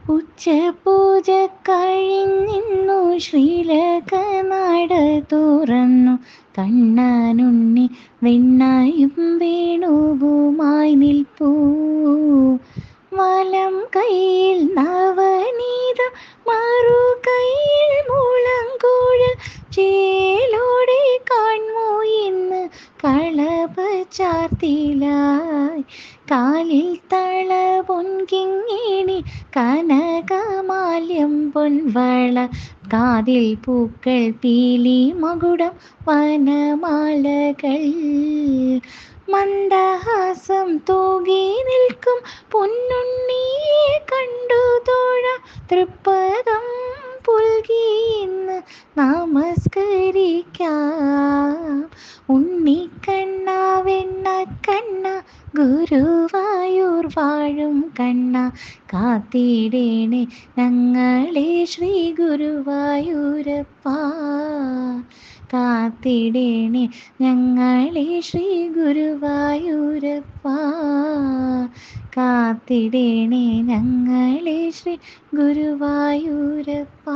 ഉച്ചപൂജ കഴിഞ്ഞിന്നു ശ്രീലകനട തുറന്നു. കണ്ണനുണ്ണി വെണ്ണയും വേണുവുമായി നിൽപ്പൂ. വലം കൈയിൽ നവനീതം, മറു കൈയിൽ മുളങ്കുഴൽ. ചേലോടെ കാൺമോ ഇന്ന് കളഭച്ചാർത്തിലായി. കാലിൽ തള പൊൻകിങ്ങിണി, കനകമാല്യം പൊൻവള. കാതിൽ പൂക്കൾ പീലി മകുടം വനമാലകൾ. മന്ദഹാസം തൂകി നിൽക്കും പൊന്നുണ്ണിയെ കണ്ടു തൊഴാം. തൃപ്പദം പുൽകി ഇന്ന് നമസ്കരിക്കാം. ഉണ്ണിക്കണ്ണ വെണ്ണക്കണ്ണ, ഗുരുവായൂർ വാഴും കണ്ണ. കാത്തിടേണേ ഞങ്ങളെ ശ്രീ ഗുരുവായൂരപ്പ. കാത്തിടേണേ ഞങ്ങളെ ശ്രീ ഗുരുവായൂരപ്പ. കാത്തിടേണേ ഞങ്ങളെ ശ്രീ ഗുരുവായൂരപ്പ.